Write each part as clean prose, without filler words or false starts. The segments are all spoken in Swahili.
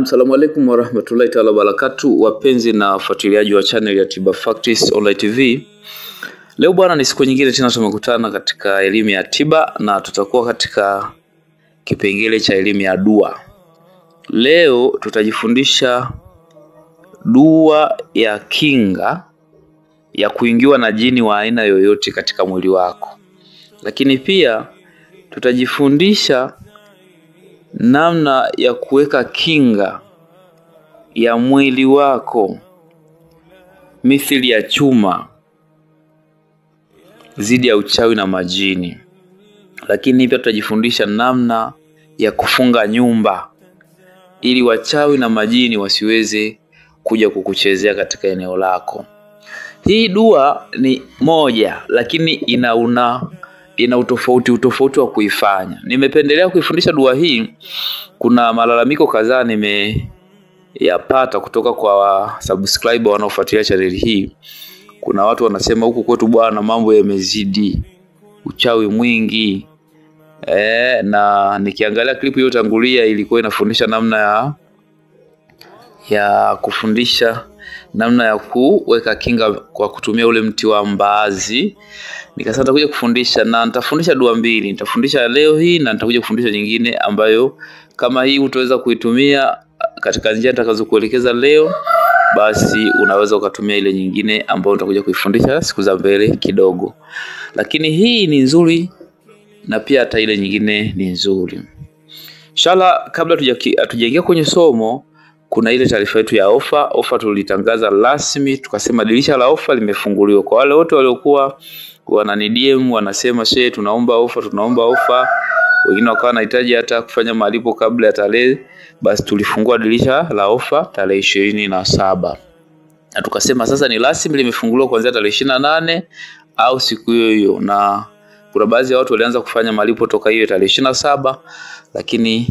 Naam, salamu alaikum warahmatullahi ta'ala wabarakatuh, wapenzi na wafuatiliaji wa channel ya Tiba Facts Online TV. Leo bwana, ni siku nyingine tena tumekutana katika elimu ya tiba na tutakuwa katika kipengele cha elimu ya dua. Leo tutajifundisha dua ya kinga ya kuingiwa na jini wa aina yoyote katika mwili wako. Lakini pia tutajifundisha namna ya kuweka kinga ya mwili wako mithili ya chuma dhidi ya uchawi na majini. Lakini pia tutajifundisha namna ya kufunga nyumba ili wachawi na majini wasiweze kuja kukuchezea katika eneo lako. Hii dua ni moja, lakini ina utofauti wa kuifanya. Nimependelea kuifundisha dua hii. Kuna malalamiko kadhaa nimeyapata kutoka kwa subscriber wanaofuatilia channel hii. Kuna watu wanasema huku kwetu bwana mambo yamezidi, uchawi mwingi. Na nikiangalia clip hiyo tangulia ilikuwa inafundisha namna ya kufundisha namna ya kuweka kinga kwa kutumia ule mti wa mbaazi. Nikasema nitakuja kufundisha, na nitafundisha dua mbili. Nitafundisha leo hii na nitakuja kufundisha nyingine ambayo kama hii utaweza kuitumia katika njia nitakazokuelekeza leo, basi unaweza ukatumia ile nyingine ambayo nitakuja kuifundisha siku za mbele kidogo. Lakini hii ni nzuri na pia hata ile nyingine ni nzuri. Inshallah, kabla hatujaingia kwenye somo, kuna ile taarifa yetu ya ofa tulitangaza rasmi, tukasema dirisha la ofa limefunguliwa. Kwa wale wote waliokuwa wanani DM wanasema shehe tunaomba ofa, wengine wakawa wanahitaji hata kufanya malipo kabla ya tarehe, basi tulifungua dirisha la ofa tarehe 27. Na tukasema sasa ni rasmi limefunguliwa kuanzia tarehe 28 au siku hiyo, na kuna baadhi ya watu walianza kufanya malipo toka hiyo tarehe 27, lakini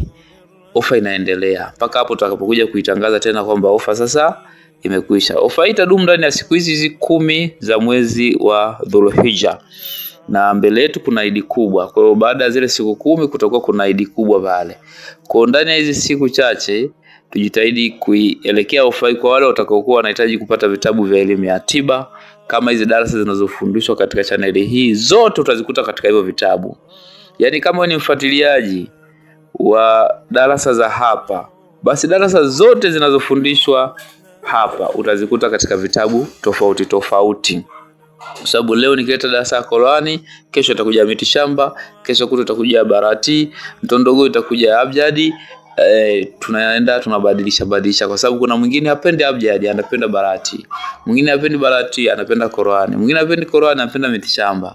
ofa inaendelea mpaka hapo tutakapokuja kuitangaza tena kwamba ofa sasa imekwisha. Ofa hii itadumu ndani ya siku hizi 10 za mwezi wa Dhulhijja, na mbele yetu kuna Idi kubwa. Kwa hiyo baada ya zile siku 10 kutakuwa kuna Idi kubwa pale. Kwa ndani ya hizi siku chache tujitahidi kuielekea ofa hii kwa wale watakaokuwa wanahitaji kupata vitabu vya elimu ya tiba. Kama hizi darasa zinazofundishwa katika channel hii zote utazikuta katika hivyo vitabu. Yaani kama ni mfuatiliaji wa darasa za hapa, basi darasa zote zinazofundishwa hapa utazikuta katika vitabu tofauti. Kwa sababu leo nikileta darasa ya Qur'ani, kesho itakuja miti shamba, kesho kuto itakuja barati, mtondogo itakuja abjadi. Tunaenda tunabadilisha kwa sababu kuna mwingine hapendi abjadi, anapenda barati. Mwingine hapendi barati, anapenda Qur'ani. Mwingine hapendi Qur'ani, anapenda miti shamba.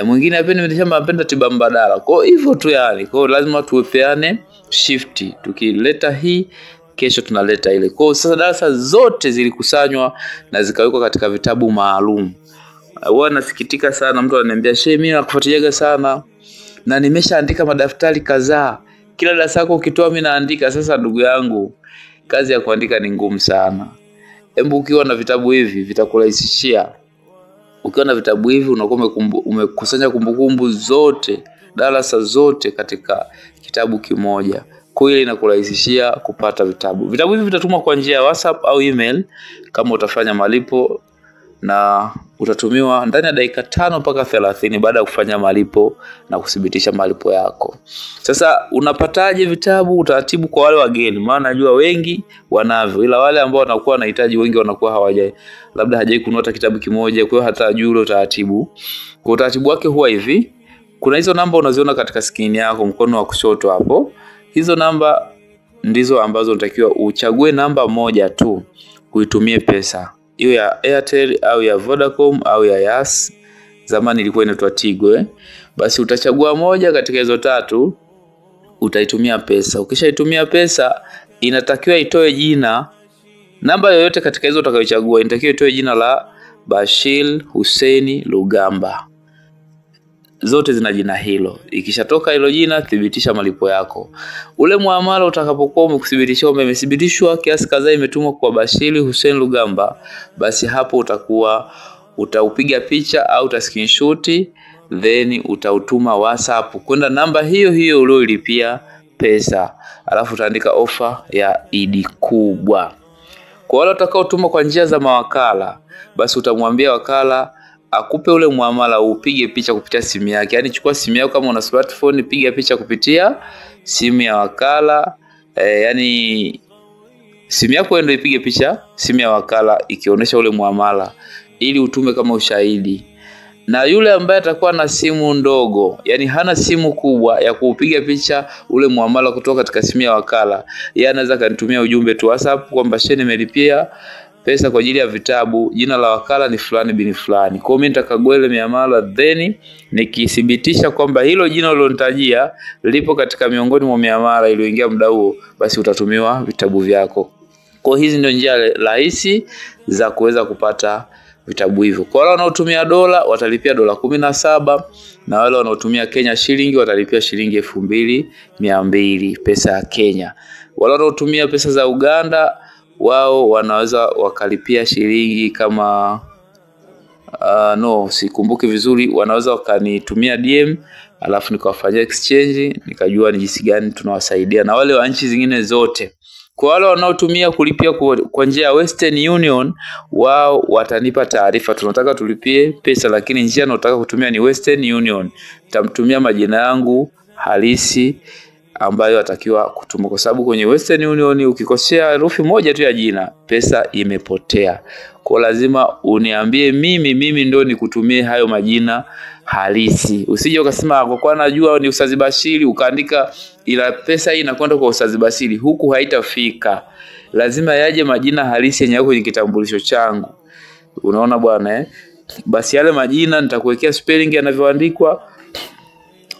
Mwingine hapendi miti shamba, anapenda tiba mbadala. Kwa hivyo tu yani, kwa lazima tuwepeane shift. Tukileta hii kesho tunaleta ile. Kwa sasa darasa zote zilikusanywa na zikawekwa katika vitabu maalum. Huwa nasikitika sana mtu ananiambia shehe mimi nakufuatiliaga sana na nimeshaandika madaftari kadhaa, kila darasa yako ukitoa mimi naandika. Sasa ndugu yangu, kazi ya kuandika ni ngumu sana. Hebu ukiwa na vitabu hivi vitakurahisishia. Ukiwa na vitabu hivi unakuwa umekusanya kumbukumbu zote, darasa zote katika kitabu kimoja. Kwa hiyo inakurahisishia kupata vitabu. Vitabu hivi vitatumwa kwa njia ya WhatsApp au email kama utafanya malipo, na utatumiwa ndani ya dakika 5 mpaka 30 baada ya kufanya malipo na kudhibitisha malipo yako. Sasa unapataje vitabu? Utaratibu kwa wale wageni, maana najua wengi wanavyo, ila wale ambao wanakuwa wanahitaji wengi wanakuwa labda hajai kununua hata kitabu kimoja, kwa hiyo hata juu ule utaratibu. Kwa utaratibu wake huwa hivi: kuna hizo namba unaziona katika screen yako mkono wa kushoto hapo. Hizo namba ndizo ambazo unatakiwa uchague namba moja tu uitumie pesa. Hiyo ya Airtel au ya Vodacom au ya Yas, zamani ilikuwa inaitwa Tigo. Basi utachagua moja katika hizo tatu, utaitumia pesa. Ukishaitumia pesa, inatakiwa itoe jina. Namba yoyote katika hizo utakayochagua inatakiwa itoe jina la Bashir Hussein Lugamba. Zote zina jina hilo. Ikishatoka hilo jina, thibitisha malipo yako. Ule muamala utakapokuwa umekuthibitishwa umethibitishwa kiasi kadhaa imetumwa kwa Bashir Hussein Lugamba, basi hapo utaupiga picha au screenshot, then utautuma WhatsApp kwenda namba hiyo uliyolipia pesa, alafu utaandika ofa ya Idi kubwa. Kwa wale watakaotuma kwa njia za mawakala, basi utamwambia wakala akupe ule muamala, upige picha kupitia simu yake. Yaani chukua simu yako kama una smartphone, piga picha kupitia simu ya wakala. Yani simu yako ndio ipige picha simu ya wakala ikionyesha ule muamala ili utume kama ushahidi. Na yule ambaye atakuwa na simu ndogo, yani hana simu kubwa ya kupiga picha ule muamala kutoka katika simu ya wakala, yeye anaweza kanitumia ujumbe tu WhatsApp kwamba shehe, nimelipia pesa kwa ajili ya vitabu, jina la wakala ni fulani bin fulani. Kwa hiyo mimi nitakagua ile miamala, then nikithibitisha kwamba hilo jina ulilonitajia lipo katika miongoni mwa miamala iliyoingia muda huo, basi utatumiwa vitabu vyako. Kwa hizi ndio njia rahisi za kuweza kupata vitabu hivyo. Kwa wale wanaotumia dola watalipia dola 17, na wale wanaotumia Kenya shilingi watalipia shilingi 2200 pesa ya Kenya. Wale wanaotumia pesa za Uganda wao wanaweza wakalipia shilingi kama sikumbuki vizuri, wanaweza wakanitumia DM alafu nikawafanyia exchange, nikajua ni jinsi gani tunawasaidia. Na wale wa nchi zingine zote, kwa wale wanaotumia kulipia kwa njia ya Western Union, wao watanipa taarifa, tunataka tulipie pesa lakini njia nataka kutumia ni Western Union. Nitamtumia majina yangu halisi ambayo atakiwa kutuma, kwa sababu kwenye Western Union ukikosea herufi moja tu ya jina, pesa imepotea. Kwa lazima uniambie mimi ndio nikutumie hayo majina halisi. Usije ukasema kwa kuwa najua ni Ustadh Bashiri ukaandika ila pesa hii inakwenda kwa Ustadh Bashiri, huku haitafika. Lazima yaje majina halisi yenye kwenye kitambulisho changu. Unaona bwana Basi yale majina nitakuwekea spelling yanavyoandikwa,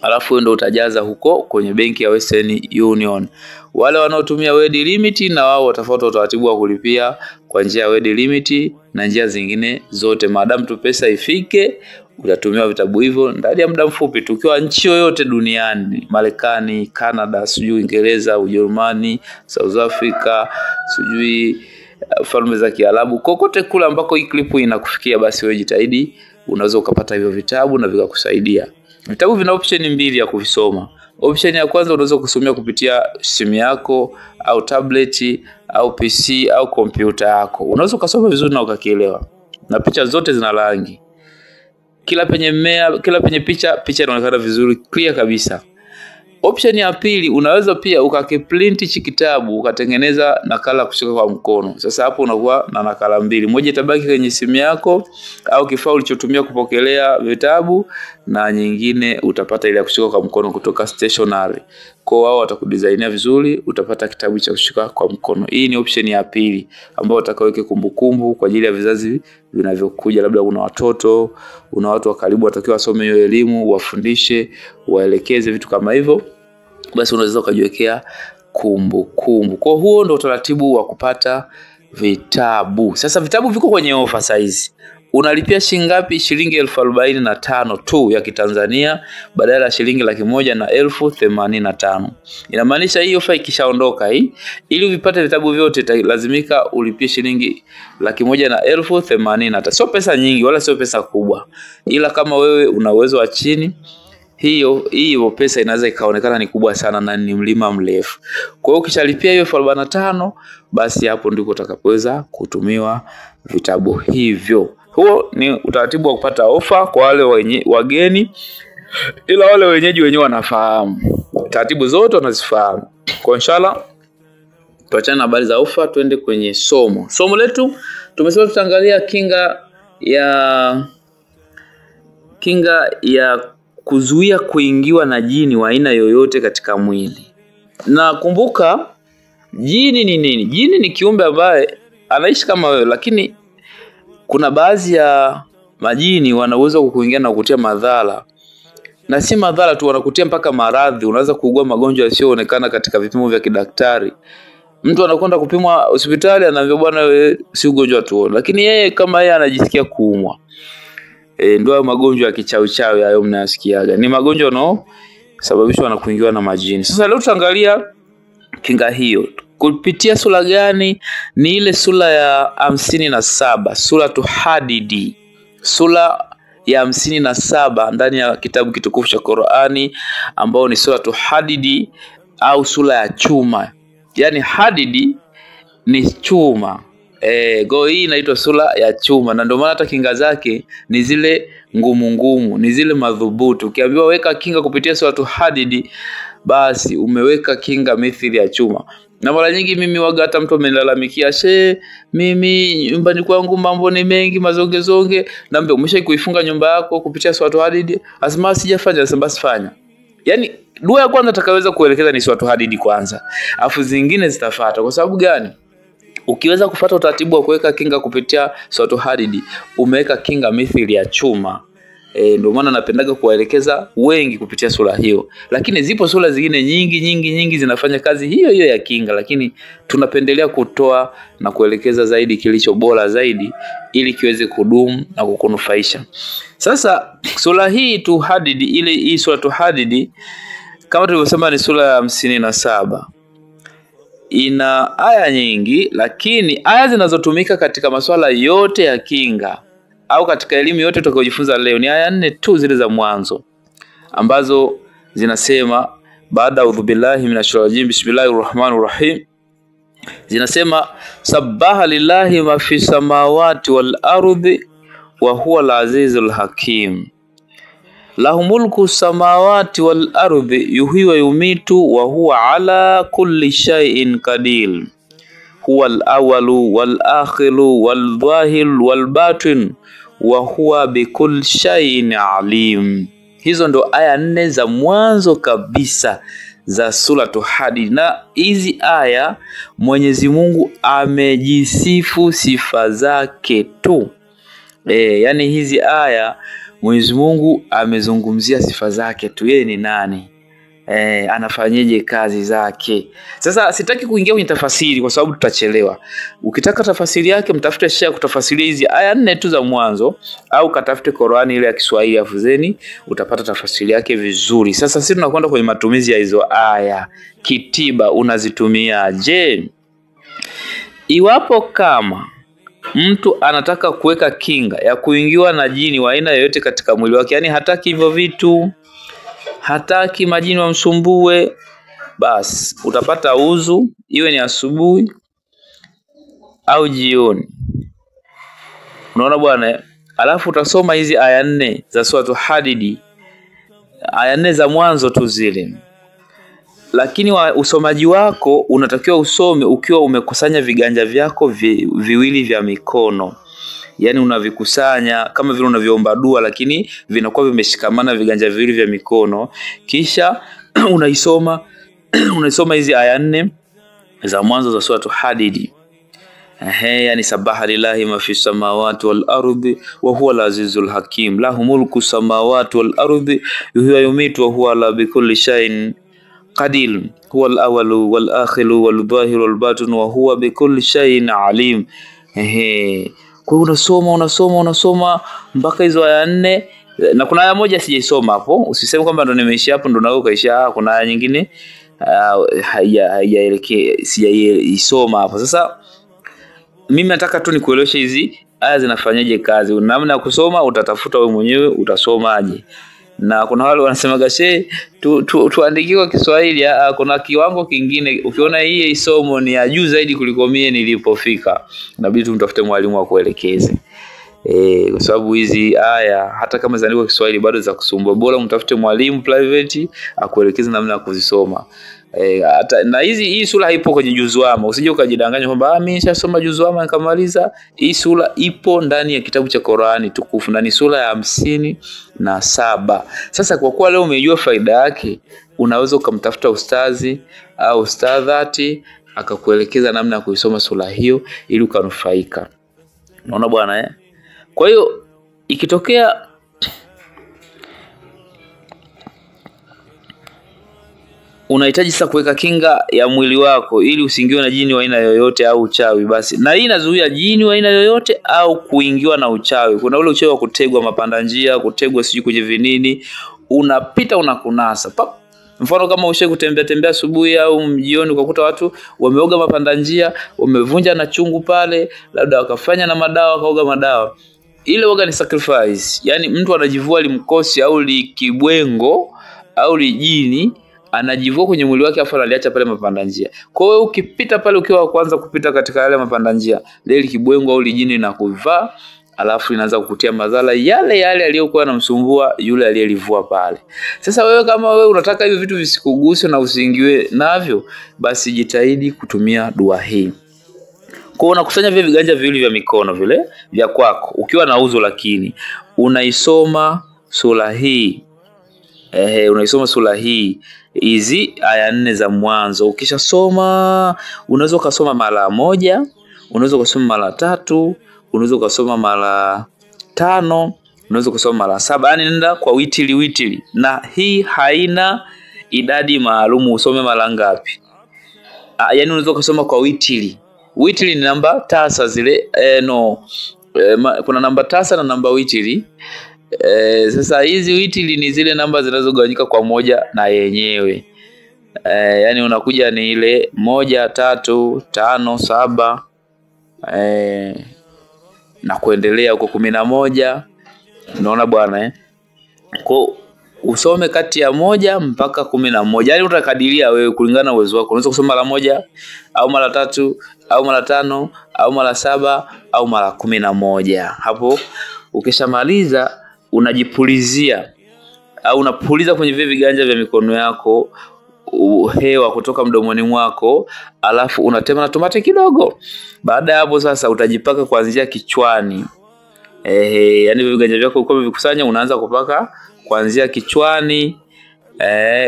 alafu ndio utajaza huko kwenye benki ya Western Union. Wale wanaotumia word limit na wao watafuata utaratibu wa kulipia kwa njia ya word limit na njia zingine zote. Maadamu tu pesa ifike, utatumiwa vitabu hivyo ndani ya muda mfupi. Tukiwa nchi yoyote duniani, Marekani, Canada, Uingereza, Ujerumani, South Africa, Falme za Kiarabu, kokote kule ambako hii clip inakufikia, basi wewe jitahidi unaweza ukapata hivyo vitabu na vikakusaidia. Vitabu vina option mbili ya kuvisoma. Option ya kwanza unaweza kusomea kupitia simu yako au tablet au PC au kompyuta yako. Unaweza kusoma vizuri na ukakielewa. Na picha zote zina rangi. Kila penye mmea, kila penye picha inaonekana vizuri, clear kabisa. Option ya pili, unaweza pia ukakiprint hichi kitabu ukatengeneza nakala kushika kwa mkono. Sasa hapo unakuwa na nakala mbili. Moja itabaki kwenye simu yako au kifaa ulichotumia kupokelea vitabu, na nyingine utapata ile ya kushika kwa mkono kutoka stationery. Kwa wao watakudesignia vizuri, utapata kitabu cha kushika kwa mkono. Hii ni option ya pili ambayo utakaweke kumbukumbu kwa ajili ya vizazi vinavyokuja. Labda una watoto, una watu wa karibu watakiwa wasome hiyo elimu, wafundishe, waelekeze vitu kama hivyo, basi unaweza kujiwekea kumbukumbu. Kwa huo ndio utaratibu wa kupata vitabu. Sasa vitabu viko kwenye ofa size. Unalipia shilingi ngapi? Shilingi 1045 tu ya Kitanzania badala ya shilingi 1,085. Inamaanisha hii ofa ikishaondoka hii, ili uvipate vitabu vyote lazimika ulipie shilingi 1,085. Sio pesa nyingi wala sio pesa kubwa. Ila kama wewe una uwezo wa chini, hiyo pesa inaweza ikaonekana ni kubwa sana na ni mlima mrefu. Kwa hiyo ukishalipia hiyo 1045, basi hapo ndipo utakapoweza kutumiwa vitabu hivyo. Huo ni utaratibu wa kupata ofa kwa wale wageni, ila wale wenyeji wenyewe wanafahamu. Taratibu zote wanazifahamu. Kwa inshallah tuachane na habari za ofa, tuende kwenye somo. Somo letu tumesema tutaangalia kinga ya kuzuia kuingiwa na jini wa aina yoyote katika mwili. Na kumbuka, jini ni nini? Jini ni kiumbe ambaye anaishi kama wewe, lakini kuna baadhi ya majini wanaweza kukuingia na kukutia madhara. Na si madhara tu, wanakutia mpaka maradhi. Unaweza kuugua magonjwa yasiyoonekana katika vipimo vya kidaktari. Mtu anakwenda kupimwa hospitali anaambiwa bwana wewe si ugonjwa tu, lakini yeye kama yeye anajisikia kuumwa. Ndio magonjwa ya kichawi hayo mnayasikiaga. Ni magonjwa sababishwa na kuingiwa na majini. Sasa leo tutaangalia kinga hiyo. Kupitia sura gani? Ni ile sura ya 57, Suratu Hadidi. Sura ya 57 ndani ya kitabu kitukufu cha Qur'ani ambao ni Suratu Hadidi, au sura ya chuma. Yani hadidi ni chuma. Hii inaitwa sura ya chuma, na ndio maana hata kinga zake ni zile ngumu, ni zile madhubuti. Ukiambiwa weka kinga kupitia sura hadidi, basi umeweka kinga mithili ya chuma. Na mara nyingi mimi waga hata mtu amenilalamikia, mimi nyumbani kwangu mambo ni mengi, mazongezonge. Naambia umeshaikuifunga nyumba yako kupitia sura hadidi? Asema sijafanya. Sasa basi fanya. Yani dua ya kwanza atakaweza kuelekeza ni sura hadidi kwanza, afu zingine zitafuata. Kwa sababu gani? Ukiweza kufuata utaratibu wa kuweka kinga kupitia sura hadidi, umeweka kinga mithili ya chuma. Ndio maana napendaga kuwaelekeza wengi kupitia sura hiyo. Lakini zipo sura zingine nyingi zinafanya kazi hiyo ya kinga, lakini tunapendelea kutoa na kuelekeza zaidi kilicho bora zaidi ili kiweze kudumu na kukunufaisha. Sasa sura hii hadidi, hii sura hadidi kama tulivyosema ni sura ya 57. Ina aya nyingi, lakini aya zinazotumika katika masuala yote ya kinga au katika elimu yote tutakayojifunza leo ni aya 4 tu zile za mwanzo, ambazo zinasema baada a'udhu billahi minashaitanir rajim bismillahirrahmanirrahim, zinasema sabbaha lillahi ma fi samawati wal ardi wa huwa al-azizul hakim, lahu mulku samawati wal ardi yuhyi wa yumitu wa huwa ala kulli shay'in qadir, huwa al-awwalu wal akhiru wal zahir wal batin wa huwa bikulli shay'in alim. Hizo ndo aya 4 za mwanzo kabisa za sura hadidi, na hizi aya Mwenyezi Mungu amejisifu sifa zake tu. Yani hizi aya Mwenyezi Mungu amezungumzia sifa zake tu, yeye ni nani, anafanyeje kazi zake. Sasa sitaki kuingia kwenye tafasiri kwa sababu tutachelewa. Ukitaka tafasiri yake mtafute shekhi kutafasiria hizi aya 4 tu za mwanzo, au katafute Qur'ani ile ya Kiswahili afuzeni, utapata tafasiri yake vizuri. Sasa sisi tunakwenda kwenye matumizi ya hizo aya. Kitiba unazitumia je? Iwapo kama mtu anataka kuweka kinga ya kuingiwa na jini wa aina yoyote katika mwili wake, yani hataki hivyo vitu, hataki majini wamsumbue, basi utapata uzu, iwe ni asubuhi au jioni. Unaona bwana? Alafu utasoma hizi aya 4 za sura hadidi, aya 4 za mwanzo tu zile. Lakini usomaji wako unatakiwa usome ukiwa umekusanya viganja vyako viwili vya mikono. Yani unavikusanya kama vile unavyoomba dua, lakini vinakuwa vimeshikamana viganja viwili vya mikono. Kisha unaisoma hizi aya 4 za mwanzo za sura hadidi. Yani sabaha lillahi ma fi samawati wal ardi wa huwa al-azizul hakim, lahu mulku samawati wal ardi yuhyi wa yumitu wa huwa ala bikulli shay'in qadir, huwa al-awwalu wal akhiru wal zahiru wal batin wa huwa bikulli shay'in alim. Kwa unasoma mpaka hizo aya 4, na kuna aya moja sijaisoma hapo. Usiseme kwamba ndo nimeishia hapo ndo nao kaisha. Kuna aya nyingine sijaisoma hapo. Sasa mimi nataka tu nikueleweshe hizi aya zinafanyaje kazi. Namna ya kusoma utatafuta wewe mwenyewe, utasomaje. Na kuna wale wanasema tuandikiwa Kiswahili, kuna kiwango kingine. Ukiona hii somo ni ya juu zaidi kuliko mimi nilipofika, inabidi tumtafute mwalimu wa kuelekeze. Kwa sababu hizi aya hata kama zinaandikwa Kiswahili bado za kusumbua. Bora mtafute mwalimu private akuelekeze namna ya kuzisoma. Na hii sura haipo kwenye juzwama. Usije ukajidanganya kwamba mimi nishasoma juzwama nikamaliza. Hii sura ipo ndani ya kitabu cha Qur'ani tukufu, na ni sura ya 57. Sasa kwa kuwa leo umejua faida yake, unaweza ukamtafuta ustazi au ustadhati akakuelekeza namna ya kuisoma sura hiyo ili ukanufaika. Unaona bwana Kwa hiyo ikitokea unahitaji sasa kuweka kinga ya mwili wako ili usiingiwe na jini wa aina yoyote au uchawi, basi na hii inazuia jini wa aina yoyote au kuingiwa na uchawi. Kuna ule uchawi wa kutegwa mapanda njia, kutegwa siju kwenye vinini, unapita unakunasa. Mfano kama ushe kutembea asubuhi au jioni ukakuta watu wameoga mapanda njia, wamevunja na chungu pale, labda wakafanya na madawa, wakaoga madawa. Ile waga ni sacrifice. Yani mtu anajivua limkosi au likibwengo au lijini, anajivua kwenye mwili wake afa analiacha pale mapanda njia. Kwa hiyo ukipita pale ukiwa wa kwanza kupita katika yale mapanda njia, lile kibwengo au lijini na kuvaa, alafu inaanza kukutia madhara yale yale aliyokuwa anamsumbua yule aliyelivua pale. Sasa wewe kama wewe unataka hivi vitu visikuguse na usiingiwe navyo, basi jitahidi kutumia dua hii. Kwa unakusanya vile viganja viwili vya mikono vile vya kwako ukiwa na uzo, lakini unaisoma sura hii. Unaisoma sura hii hizi aya 4 za mwanzo. Ukishasoma unaweza kusoma mara 1, unaweza kusoma mara 3, unaweza kusoma mara 5, unaweza kusoma mara 7. Yani nenda kwa witili, na hii haina idadi maalum usome mara ngapi. Yani unaweza kusoma kwa witili. Witili ni namba tasa zile kuna namba tasa na namba witili. Sasa hizi witili ni zile namba zinazogawanyika kwa moja na yenyewe. Yani unakuja ni ile 1, 3, 5, 7 na kuendelea huko 11. Unaona bwana Kwa usome kati ya 1 mpaka 11. Yani utakadiria wewe kulingana na uwezo wako. Unaweza kusoma mara 1 au mara 3 au mara 5 au mara 7 au mara 11. Hapo ukishamaliza unajipulizia au unapuliza kwenye vile viganja vya mikono yako hewa kutoka mdomoni mwako, alafu unatema na tomate kidogo. Baada ya hapo sasa utajipaka kuanzia kichwani. Yani viganja vyako uko vikusanya, unaanza kupaka kuanzia kichwani.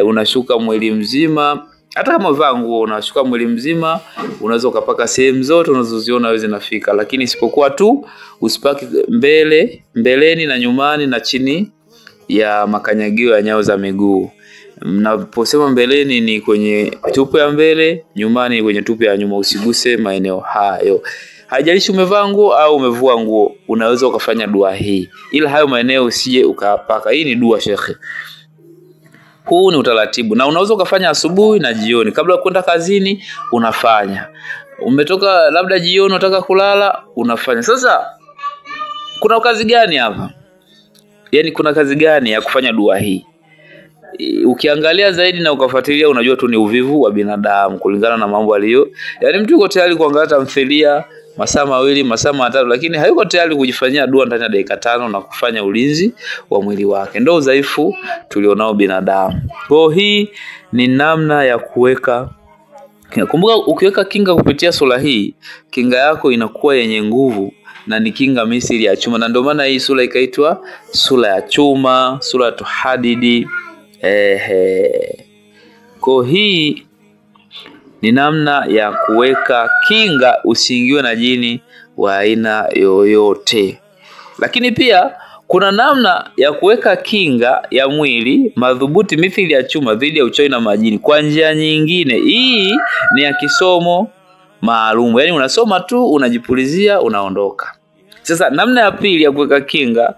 Unashuka mwili mzima. Hata kama vaa nguo unashuka mwili mzima, unaweza ukapaka sehemu zote unazoziona wewe zinafika, lakini isipokuwa tu usipaki mbeleni na nyumani na chini ya makanyagio ya nyao za miguu. Mnaposema mbeleni ni kwenye tupu ya mbele, nyumani ni kwenye tupu ya nyuma. Usiguse maeneo hayo. Haijalishi umevaa nguo au umevua nguo, unaweza ukafanya dua hii. Ila hayo maeneo usije ukapaka. Hii ni dua shekhe. Huu ni utaratibu, na unaweza ukafanya asubuhi na jioni kabla ya kwenda kazini unafanya. Umetoka labda jioni unataka kulala unafanya. Sasa kuna kazi gani hapa? Yani kuna kazi gani ya kufanya dua hii? Ukiangalia zaidi na ukafuatilia unajua tu ni uvivu wa binadamu kulingana na mambo aliyo. Yani mtu yuko tayari kuangalia tamthilia masaa 2, masaa 3, lakini hayuko tayari kujifanyia dua ndani ya dakika 5 na kufanya ulinzi wa mwili wake. Ndio udhaifu tulionao binadamu. Kwa hii ni namna ya kuweka. Kumbuka ukiweka kinga kupitia sura hii, kinga yako inakuwa yenye nguvu na ni kinga misili ya chuma, na ndio maana hii sura ikaitwa sura ya chuma, sura tuhadidi. Kwa hii ni namna ya kuweka kinga usiingiwe na jini wa aina yoyote. Lakini pia kuna namna ya kuweka kinga ya mwili madhubuti mithili ya chuma dhidi ya uchawi na majini kwa njia nyingine. Hii ni ya kisomo maalum. Yani unasoma tu, unajipulizia, unaondoka. Sasa namna ya pili ya kuweka kinga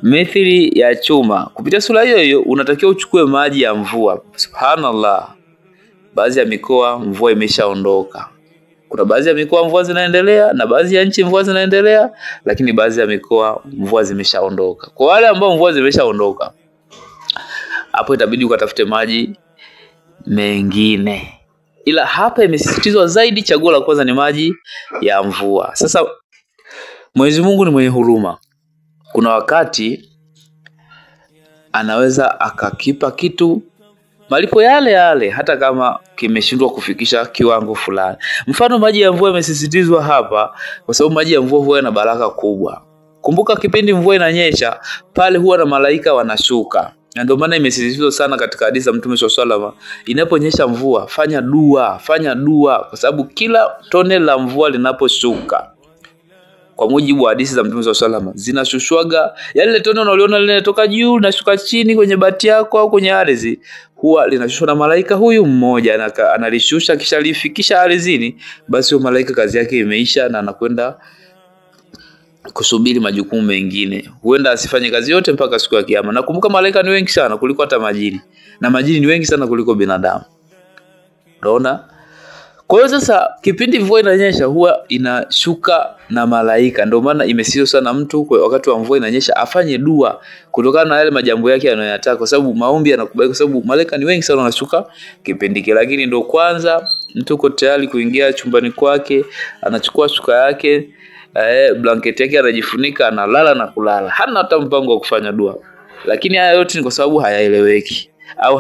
mithili ya chuma kupitia sura hiyo unatakiwa uchukue maji ya mvua. Subhanallah. Baadhi ya mikoa mvua imeshaondoka. Kuna baadhi ya mikoa mvua zinaendelea na baadhi ya nchi mvua zinaendelea, lakini baadhi ya mikoa mvua zimeshaondoka. Kwa wale ambao mvua zimeshaondoka, hapo itabidi ukatafute maji mengine. Ila hapa imesisitizwa zaidi, chaguo la kwanza ni maji ya mvua. Sasa Mwenyezi Mungu ni mwenye huruma. Kuna wakati anaweza akakipa kitu malipo yale yale hata kama kimeshindwa kufikisha kiwango fulani. Mfano maji ya mvua yamesisitizwa hapa kwa sababu maji ya mvua huwa yana baraka kubwa. Kumbuka kipindi mvua inanyesha, pale huwa na malaika wanashuka. Na ndio maana imesisitizwa sana katika hadithi za Mtume SAW, inaponyesha mvua fanya dua kwa sababu kila tone la mvua linaposhuka, kwa mujibu wa hadithi za Mtume SAW, zinashushwaga yale tone unaliona linatoka juu na shuka chini kwenye bati yako au kwenye ardhi, huwa linashushwa na malaika huyu mmoja, analishusha kisha lifikisha ardhini. Basi huyo malaika kazi yake imeisha na anakwenda kusubiri majukumu mengine. Huenda asifanye kazi yote mpaka siku ya kiyama. Na kumbuka malaika ni wengi sana kuliko hata majini, na majini ni wengi sana kuliko binadamu. Unaona? Kwa hiyo sasa kipindi mvua inanyesha huwa inashuka na malaika. Ndio maana imesisitiza sana mtu kwa wakati wa mvua inanyesha afanye dua kutokana na yale majambo yake anayotaka, kwa sababu maombi yanakubali, kwa sababu malaika ni wengi sana wanashuka kipindi kile. Lakini ndio kwanza mtu uko tayari kuingia chumbani kwake, anachukua shuka yake, blanketi yake anajifunika, analala na kulala. Hana hata mpango wa kufanya dua. Lakini haya yote ni kwa sababu hayaeleweki au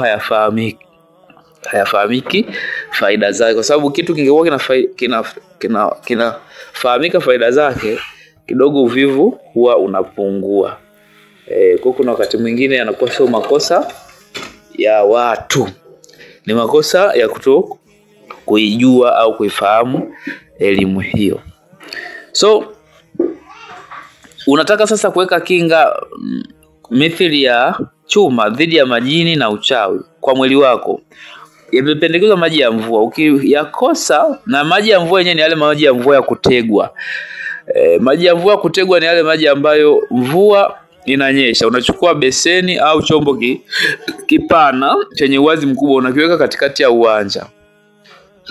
hayafahamiki faida zake, kwa sababu kitu kingekuwa kinafahamika faida zake, kidogo uvivu huwa unapungua. Kwa kuna wakati mwingine yanakuwa sio makosa ya watu, ni makosa ya kuto kuijua au kuifahamu elimu hiyo. So unataka sasa kuweka kinga mithili ya chuma dhidi ya majini na uchawi kwa mwili wako. Yamependekezwa maji ya mvua. Ukiyakosa, na maji ya mvua yenyewe ni yale maji ya mvua ya kutegwa. Maji ya mvua ya kutegwa ni yale maji ambayo mvua inanyesha, unachukua beseni au chombo kipana chenye uwazi mkubwa, unakiweka katikati ya uwanja.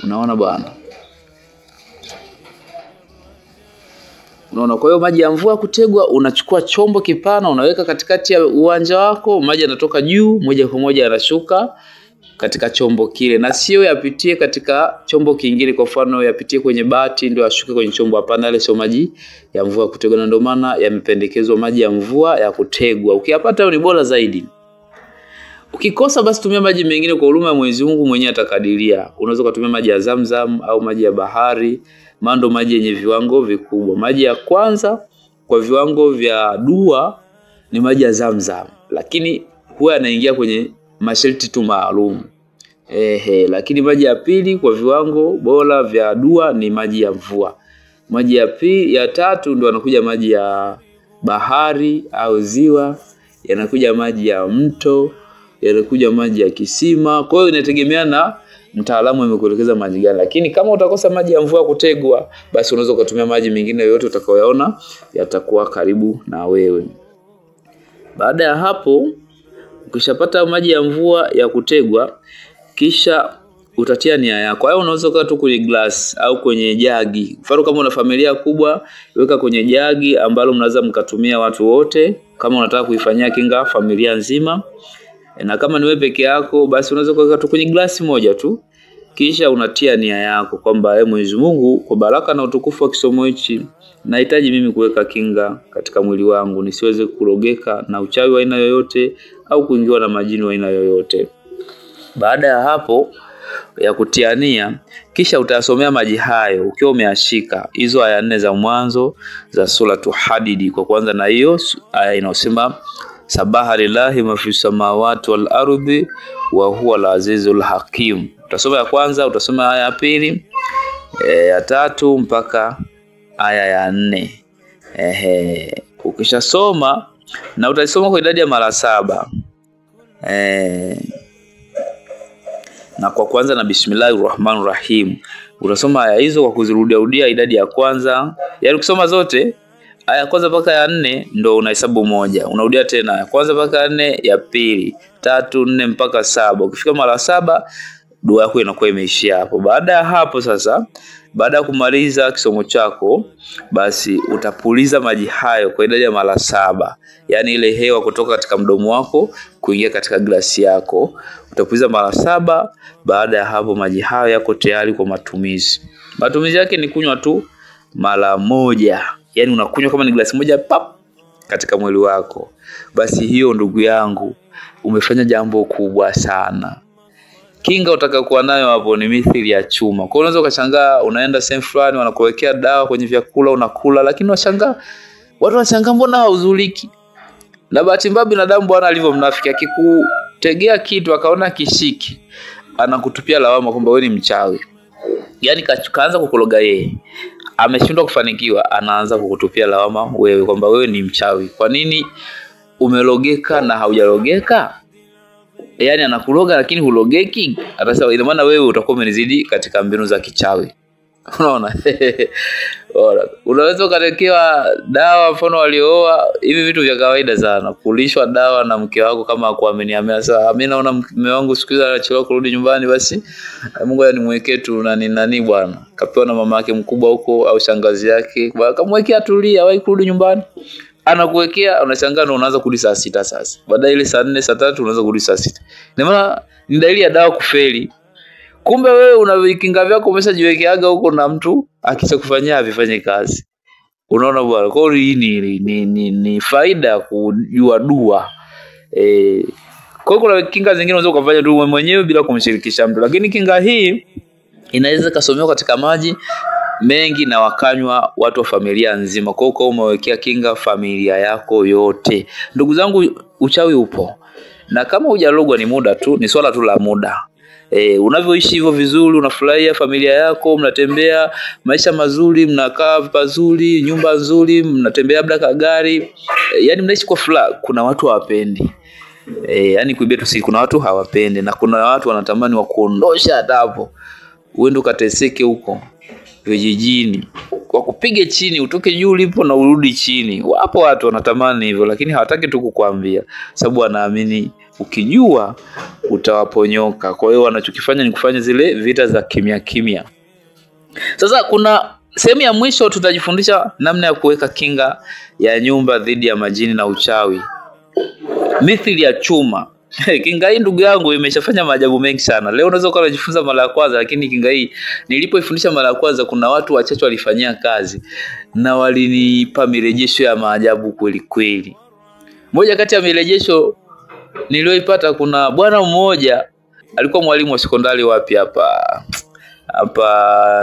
Unaona bwana? Unaona, kwa hiyo maji ya mvua kutegwa, unachukua chombo kipana unaweka katikati ya uwanja wako, maji yanatoka juu moja kwa moja yanashuka katika chombo kile, na sio yapitie katika chombo kingine. Kwa mfano yapitie kwenye bati ndio ashuke kwenye chombo, hapana, ile sio maji ya mvua kutegwa. Na ndio maana yamependekezwa maji ya mvua ya kutegwa. Ukiyapata ni bora zaidi. Ukikosa basi tumia maji mengine, kwa huruma ya Mwenyezi Mungu mwenyewe atakadiria. Unaweza kutumia maji ya Zamzam au maji ya bahari, mando maji yenye viwango vikubwa. Maji ya kwanza kwa viwango vya dua ni maji ya Zamzam, lakini huwa yanaingia kwenye masharti tu maalum. Lakini maji ya pili kwa viwango bora vya dua ni maji ya mvua. Maji ya tatu ndio yanakuja maji ya bahari au ziwa, yanakuja maji ya mto, yanakuja maji ya kisima. Kwa hiyo inategemea na mtaalamu amekuelekeza maji gani. Lakini kama utakosa maji ya mvua kutegwa, basi unaweza kutumia maji mengine yote utakayoyaona yatakuwa karibu na wewe. Baada ya hapo, ukishapata maji ya mvua ya kutegwa, kisha utatia nia yako. Kwa hiyo unaweza kuweka tu kwenye glass au kwenye jagi. Mfano kama una familia kubwa, weka kwenye jagi ambalo mnaweza mkatumia watu wote, kama unataka kuifanyia kinga familia nzima. Na kama ni wewe peke yako, basi unaweza kuweka tu kwenye glasi moja tu. Kisha unatia nia yako kwamba Mwenyezi Mungu, kwa baraka na utukufu wa kisomo hichi, nahitaji mimi kuweka kinga katika mwili wangu nisiweze kurogeka na uchawi wa aina yoyote au kuingiwa na majini wa aina yoyote. Baada ya hapo ya kutia nia, kisha utasomea maji hayo ukiwa umeashika hizo aya 4 za mwanzo za Suratu Hadid. Kwa kwanza na hiyo aya inasema sabaha lillahi ma fi samawati wal ardi wa huwa al-azizul hakim. Utasoma ya kwanza, utasoma aya ya pili, ya tatu mpaka aya ya 4. Ukishasoma na utasoma kwa idadi ya mara 7. Na kwa kwanza na bismillahirrahmanirrahim. Utasoma aya hizo kwa kuzirudia idadi ya kwanza. Yaani ukisoma zote aya ya kwanza mpaka ya 4 ndo unahesabu moja. Unarudia tena ya kwanza mpaka ya 4, ya pili, 3, 4 mpaka 7. Ukifika mara 7 dua yako inakuwa imeishia hapo. Baada ya hapo sasa, baada ya kumaliza kisomo chako, basi utapuliza maji hayo kwa idadi ya mara 7. Yaani ile hewa kutoka katika mdomo wako kuingia katika glasi yako, utapuliza mara 7. Baada ya hapo maji hayo yako tayari kwa matumizi. Matumizi yake ni kunywa tu mara moja. Yaani unakunywa kama ni glasi moja pap katika mwili wako. Basi hiyo ndugu yangu umefanya jambo kubwa sana. Kinga utakayokuwa nayo hapo ni mithili ya chuma. Kwa hiyo unaweza ukashangaa unaenda sehemu fulani wanakuwekea dawa kwenye vyakula unakula, lakini watu wanashangaa mbona hauzuliki. Na bahati mbaya binadamu bwana alivyo mnafiki, akikutegea kitu akaona kishiki, anakutupia lawama kwamba wewe ni mchawi. Yaani kaanza kukuloga yeye, ameshindwa kufanikiwa, anaanza kukutupia lawama wewe kwamba wewe ni mchawi. Kwa nini umelogeka na haujalogeka? Yaani anakuloga lakini hulogeki. Atasema ina maana wewe utakuwa umenizidi katika mbinu za kichawi. Unaona? Unaweza ukatekewa dawa, mfano walioa, hivi vitu vya kawaida sana. Kulishwa dawa na mke wako kama hakuaminiamia. Sasa mimi naona mume wangu siku hizi anachelewa kurudi nyumbani, basi Mungu animwekee tu nani bwana. Kapewa na mama yake mkubwa huko au shangazi yake. Akamwekea tulia, wahi kurudi nyumbani. Anakuwekea, unashangaa unaanza kurudi saa 6 sasa. Baadaye ile saa 4 saa 3 unaanza kurudi saa 6. Ina maana ni dalili ya dawa kufeli. Kumbe wewe una vikinga vyako umeshajiwekeaga huko na mtu akishakufanyia havifanye kazi. Unaona bwana, kwa hiyo ni faida ya kujua dua. Kwa hiyo kuna kinga zingine unaweza kufanya tu mwenyewe bila kumshirikisha mtu, lakini kinga hii inaweza kasomewa katika maji mengi na wakanywa watu wa familia nzima. Kwa hiyo umewekea kinga familia yako yote. Ndugu zangu, uchawi upo. Na kama hujalogwa ni muda tu, ni swala tu la muda. Unavyoishi hivyo vizuri, unafurahia familia yako, mnatembea maisha mazuri, mnakaa pazuri, nyumba nzuri, mnatembea labda kagari, yani mnaishi kwa furaha. Kuna watu hawapendi. Yani kuibia tu, kuna watu hawapendi na kuna watu wanatamani wakuondosha hata hapo. Uende ukateseke huko vijijini, kwa kupige chini, utoke juu ulipo na urudi chini. Wapo watu wanatamani hivyo, lakini hawataki tu kukuambia, sababu wanaamini ukijua utawaponyoka. Kwa hiyo wanachokifanya ni kufanya zile vita za kimya. Sasa kuna sehemu ya mwisho tutajifundisha namna ya kuweka kinga ya nyumba dhidi ya majini na uchawi. Mithili ya chuma. Kinga hii ndugu yangu imeshafanya maajabu mengi sana. Leo unaweza kujifunza mara ya kwanza, lakini kinga hii nilipoifundisha mara ya kwanza kuna watu wachache walifanyia kazi na walinipa mirejesho ya maajabu kweli kweli. Moja kati ya mirejesho nilioipata, kuna bwana mmoja alikuwa mwalimu wa sekondari wapi hapa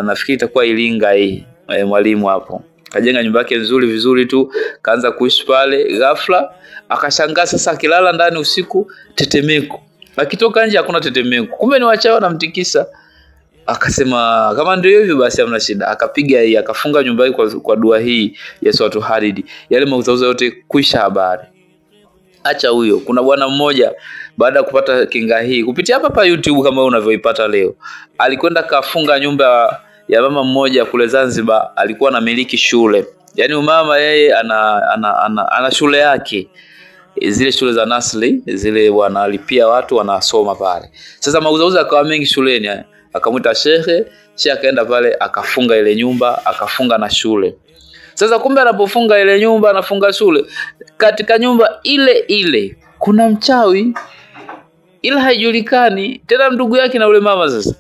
nafikiri itakuwa Iringa hii, mwalimu hapo. Kajenga nyumba yake nzuri vizuri tu, kaanza kuishi pale. Ghafla akashangaa sasa akilala ndani usiku tetemeko. Akitoka nje hakuna tetemeko. Kumbe ni wachawi wanamtikisa. Akasema kama ndio hivyo basi hamna shida. Akapiga hii, akafunga nyumba hii kwa dua hii ya Suratu Hadid. Yale mauzauza yote kuisha habari. Acha huyo. Kuna bwana mmoja baada ya kupata kinga hii kupitia hapa YouTube kama unavyoipata leo, alikwenda kafunga nyumba ya mama mmoja kule Zanzibar. Alikuwa anamiliki shule. Yaani mama yeye ana shule yake. Zile shule za nasli, zile wanalipia watu wanasoma pale. Sasa mauzauza akawa mengi shuleni. Akamuita shehe akaenda pale akafunga ile nyumba, akafunga na shule. Sasa kumbe anapofunga ile nyumba, anafunga shule, katika nyumba ile kuna mchawi, ila haijulikani tena ndugu yake na ule mama. Sasa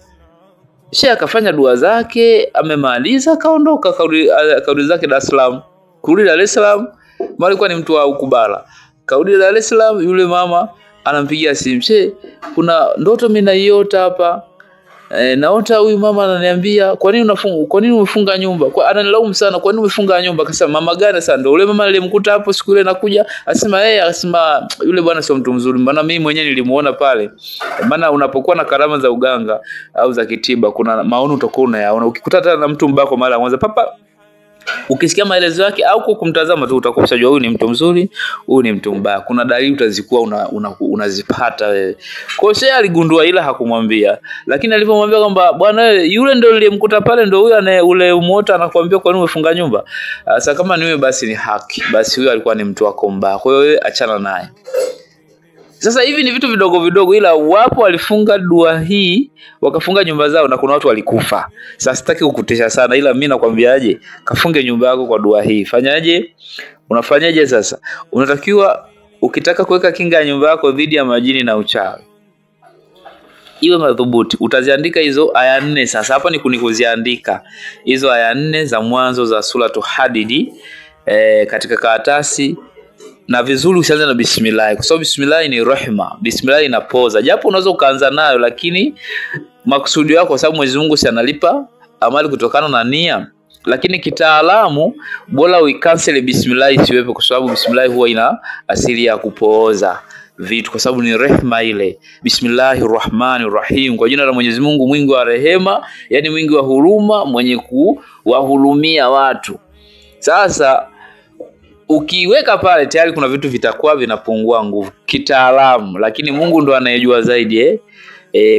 shehe akafanya dua zake, amemaliza akaondoka, kaudi zake Dar es Salaam. Kurudi Dar es Salaam, alikuwa ni mtu wa ukubala. Kaudi Dar es Salaam, yule mama anampigia simu, "Shehe, kuna ndoto mimi naiota hapa. Naota huyu mama ananiambia, kwa nini umefunga nyumba?" Kwa ananilaumu sana, "Kwa nini umefunga nyumba?" Akasema, "Mama gani sasa?" Ndio yule mama nilimkuta hapo siku ile nakuja, akasema yule bwana sio mtu mzuri, maana mimi mwenyewe nilimuona pale. Maana unapokuwa na karama za uganga au za kitiba, kuna maono utakuwa unayaona. Ukikutana na mtu mbaya kwa mara ya kwanza, ukisikia maelezo yake au kumtazama tu utakuwa unajua huyu ni mtu mzuri, huyu ni mtu mbaya. Kuna dalili utazikuwa unazipata wewe. Kwa hiyo aligundua, ila hakumwambia. Lakini alipomwambia kwamba bwana yule ndio niliyemkuta pale, ndio huyo ule umuota anakuambia kwa nini umefunga nyumba. Sasa kama ni wewe basi ni haki. Basi huyo alikuwa ni mtu wako mbaya. Kwa hiyo wewe achana naye. Sasa hivi ni vitu vidogo vidogo, ila wapo walifunga dua hii wakafunga nyumba zao na kuna watu walikufa. Sasa sitaki kukutesha sana, ila mimi nakwambiaje, kafunge nyumba yako kwa dua hii. Fanyaje? Unafanyaje sasa? Unatakiwa ukitaka kuweka kinga ya nyumba yako dhidi ya majini na uchawi, iwe madhubuti. Utaziandika hizo aya 4. Sasa hapa ni kuziandika hizo aya 4 za mwanzo za Suratu Hadid katika karatasi. Na vizuri usianze na bismillah, kwa sababu bismillah ni rehema, bismillah inapoza. Japo unaweza ukaanza nayo, lakini makusudi yako, kwa sababu Mwenyezi Mungu si analipa amali kutokana na nia. Lakini kitaalamu bora uikansele bismillah isiwepo, kwa sababu bismillah huwa ina asili ya kupooza vitu, kwa sababu ni rehema ile. Bismillahirrahmanirrahim, kwa jina la Mwenyezi Mungu mwingi wa rehema, yani mwingi wa huruma, mwenye kuwahurumia watu. Sasa ukiweka pale tayari kuna vitu vitakuwa vinapungua nguvu kitaalamu, lakini Mungu ndo anayejua zaidi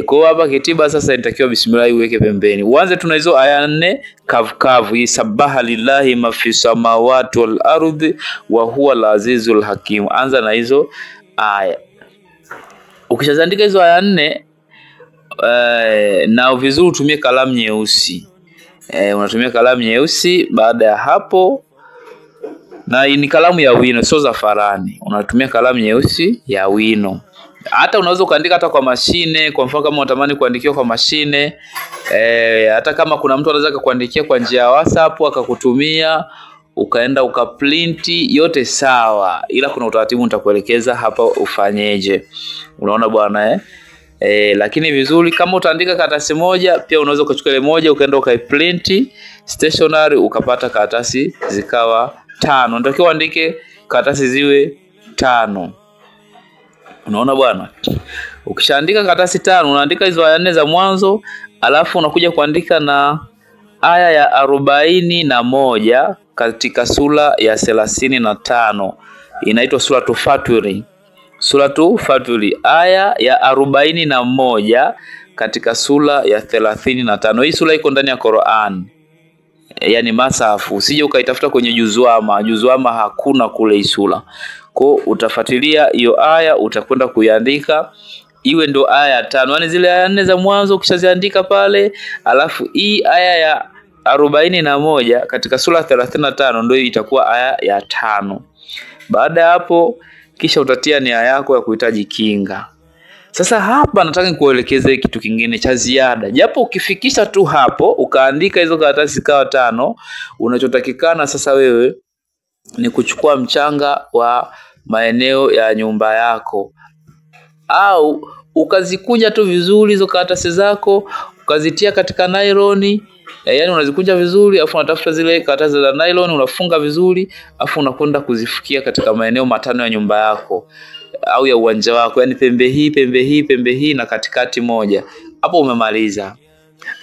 Kwa hapa kitiba sasa inatakiwa bismillah uweke pembeni. Uanze tuna hizo aya 4 kavu. Isabaha lillahi ma fi samawati wal ardi wa huwa al-azizul hakim. Anza na hizo aya. Ukishaandika hizo aya 4 na vizuri utumie kalamu nyeusi. Unatumia kalamu nyeusi. Baada ya hapo, na ni kalamu ya wino sio zafarani, unatumia kalamu nyeusi ya wino. Hata unaweza kuandika hata kwa mashine, kwa mfano kama unatamani kuandikia kwa mashine, hata kama kuna mtu anaweza kukuandikia kwa njia ya WhatsApp akakutumia, ukaenda ukaprinti, yote sawa, ila kuna utaratibu nitakuelekeza hapa ufanyeje. Unaona bwana lakini vizuri kama utaandika karatasi moja, pia unaweza kuchukua ile moja ukaenda ukaiprint stationery ukapata karatasi zikawa 5. Ndio uandike karatasi ziwe 5. Unaona bwana? Ukishaandika karatasi 5, unaandika hizo aya 4 za mwanzo, alafu unakuja kuandika na aya ya 41 katika sura ya 35. Inaitwa Suratul Fatir. Suratul Fatir, aya ya 41 katika sura ya 35. Hii sura iko ndani ya Qur'an. Yani masafu. Usije ukaitafuta kwenye juzwama. Juzwama hakuna kule hii sura. Kwa utafuatilia hiyo aya, utakwenda kuiandika iwe ndo aya ya 5. Yani zile aya 4 za mwanzo ukishaziandika pale, alafu hii aya ya 41 katika sura 35 ndio itakuwa aya ya 5. Baada ya hapo kisha utatia nia yako ya kuhitaji kinga. Sasa hapa nataka nikuelekeze kitu kingine cha ziada. Japo ukifikisha tu hapo ukaandika hizo karatasi kawa 5, unachotakikana sasa wewe ni kuchukua mchanga wa maeneo ya nyumba yako, au ukazikunja tu vizuri hizo karatasi zako ukazitia katika nylon. Yani unazikunja vizuri, afu unatafuta zile karatasi za nylon unafunga vizuri, afu unakwenda kuzifukia katika maeneo 5 ya nyumba yako au ya uwanja wako, yani pembe hii, pembe hii, pembe hii na katikati moja. Hapo umemaliza.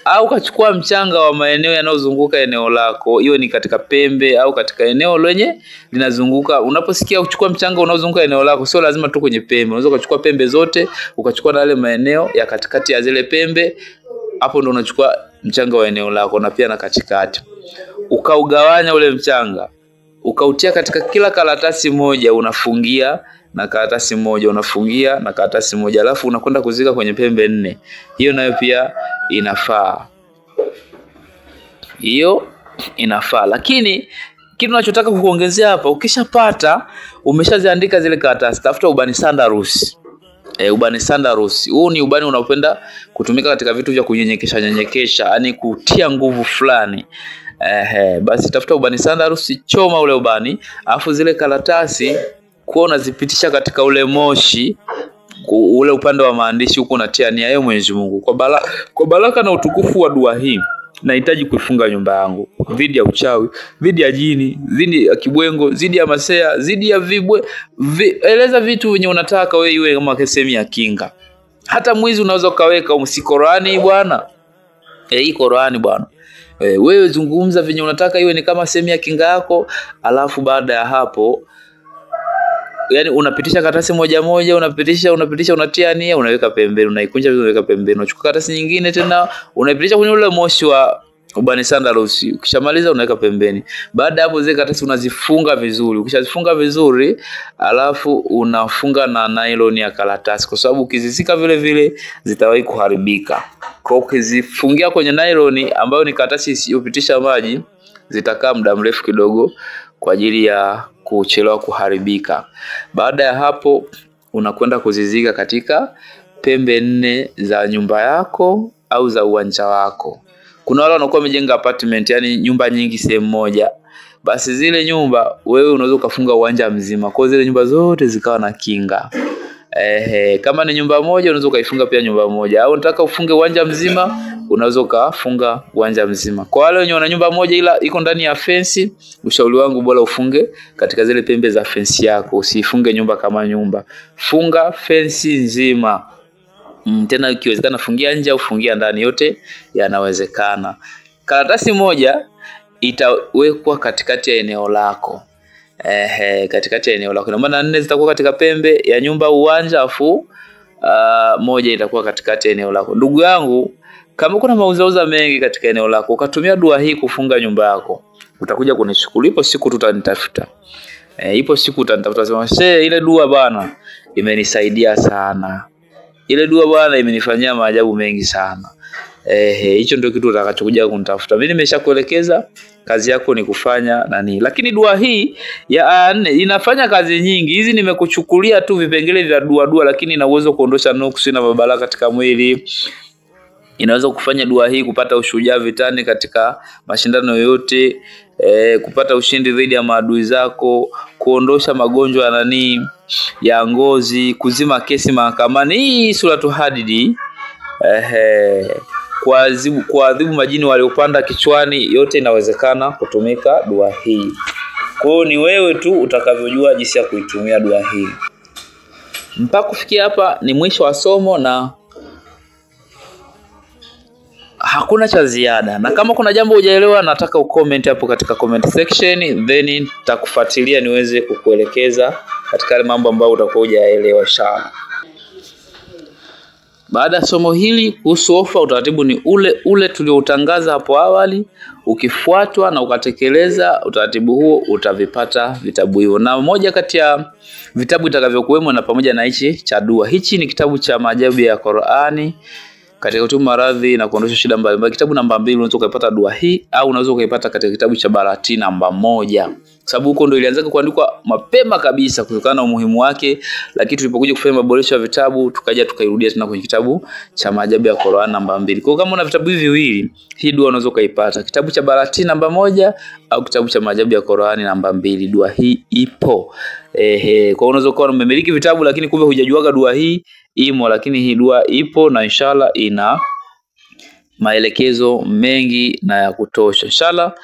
Au ukachukua mchanga wa maeneo yanayozunguka eneo lako, hiyo ni katika pembe au katika eneo lenye linazunguka. Unaposikia kuchukua mchanga unaozunguka eneo lako, sio lazima tu kwenye pembe. Unaweza kuchukua pembe zote, ukachukua na yale maeneo ya katikati ya zile pembe. Hapo ndo unachukua mchanga wa eneo lako na pia na katikati. Ukaugawanya ule mchanga, ukautia katika kila karatasi moja, unafungia na karatasi moja, unafungia na karatasi moja, alafu unakwenda kuzika kwenye pembe 4. Hiyo nayo pia inafaa. Hiyo inafaa. Lakini kitu ninachotaka kukuongezea hapa, ukishapata umeshaziandika zile karatasi, tafuta ubani sandarus. Ubani sandarus. Huu ni ubani unaopenda kutumika katika vitu vya kunyenyekesha, yani kutia nguvu fulani. Basi tafuta ubani sandarus, choma ule ubani, afu zile karatasi kwa unazipitisha katika ule moshi, ule upande wa maandishi huko unatia nia yeye Mwenyezi Mungu. Kwa baraka na utukufu wa dua hii, nahitaji kuifunga nyumba yangu dhidi ya uchawi, dhidi ya jini, dhidi ya kibwengo, dhidi ya masea, dhidi ya vibwe. Eleza vitu venye unataka wewe iwe kama sehemu ya kinga. Hata mwizi unaweza kaweka Qur'ani bwana. Hii Qur'ani bwana. Wewe zungumza venye unataka iwe ni kama sehemu ya kinga yako, alafu baada ya hapo yani unapitisha karatasi moja moja, unapitisha unatia nia, unaweka pembeni, unaikunja vizuri, unaweka pembeni, unachukua karatasi nyingine tena unapitisha kwenye ule moshi wa ubani sandarus. Ukishamaliza unaweka pembeni. Baada hapo zile karatasi unazifunga vizuri. Ukishazifunga vizuri, alafu unafunga na nylon ya karatasi, kwa sababu ukizisika vile vile zitawahi kuharibika. Kwa ukizifungia kwenye nylon ambayo ni karatasi isiyopitisha maji, zitakaa muda mrefu kidogo kwa ajili ya kuchelewa kuharibika. Baada ya hapo unakwenda kuzizika katika pembe 4 za nyumba yako au za uwanja wako. Kuna wale wanakuwa wamejenga apartment, yani nyumba nyingi sehemu moja. Basi zile nyumba wewe unaweza kufunga uwanja mzima, kwa zile nyumba zote zikawa na kinga. Kama ni nyumba moja unaweza kuifunga pia nyumba moja, au unataka ufunge uwanja mzima, unaweza kufunga uwanja mzima. Kwa wale wenye wana nyumba moja ila iko ndani ya fence, ushauri wangu bora ufunge katika zile pembe za fence yako, usifunge nyumba kama nyumba. Funga fence nzima. Tena ikiwezekana fungia nje au fungia ndani, yote yanawezekana. Karatasi moja itawekwa katikati ya eneo lako. Katikati ya eneo lako. Na maana 4 zitakuwa katika pembe ya nyumba uwanja, afu moja itakuwa katikati ya eneo lako. Ndugu yangu, kama kuna mauzauza mengi katika eneo lako, ukatumia dua hii kufunga nyumba yako, utakuja kunishukuru. Ipo siku tutanitafuta. Ipo siku utanitafuta sema, "Shehe, ile dua bana imenisaidia sana. Ile dua bana imenifanyia maajabu mengi sana." Hicho ndio kitu utakachokuja kunitafuta. Mimi nimeshakuelekeza, kazi yako ni kufanya nani. Lakini dua hii ya 4 inafanya kazi nyingi. Hizi nimekuchukulia tu vipengele vya dua, lakini ina uwezo kuondosha nuksi na mabala katika mwili. Inaweza kufanya dua hii kupata ushujaa vitani katika mashindano yote, kupata ushindi dhidi ya maadui zako, kuondosha magonjwa ya nani ya ngozi, kesi mahakamani. Hii Suratul Hadid, kuadhibu majini waliopanda kichwani, yote inawezekana kutumika dua hii. Kwa hiyo ni wewe tu utakavyojua jinsi ya kuitumia dua hii. Mpaka kufikia hapa ni mwisho wa somo na hakuna cha ziada. Na kama kuna jambo hujaelewa, nataka ucomment hapo katika comment section, then nitakufuatilia niweze kukuelekeza katika yale mambo ambayo utakuwa hujaelewa inshallah. Baada ya somo hili kuhusu ofa, utaratibu ni ule tulioutangaza hapo awali. Ukifuatwa na ukatekeleza utaratibu huo, utavipata vitabu hivyo. Na moja kati ya vitabu vitakavyokuwemo na pamoja na hichi cha dua. Hichi ni kitabu cha maajabu ya Qur'ani katika kutibu maradhi na kuondosha shida mbalimbali. Kitabu namba 2 unaweza kupata dua hii, au unaweza kuipata katika kitabu cha Barati namba 1. Sababu huko ndio ilianza kuandikwa mapema kabisa kutokana na umuhimu wake, lakini tulipokuja kufanya maboresho ya vitabu tukaja tukairudia tena kwenye kitabu cha maajabu ya Qur'an namba 2. Kwa kama una vitabu hivi viwili, hii dua unaweza kuipata kitabu cha Barati namba 1 au kitabu cha maajabu ya Qur'an namba 2. Dua hii ipo. Kwa unaweza kuwa umemiliki vitabu lakini kumbe hujajuaga dua hii imo, lakini hii dua ipo na inshallah ina maelekezo mengi na ya kutosha inshallah.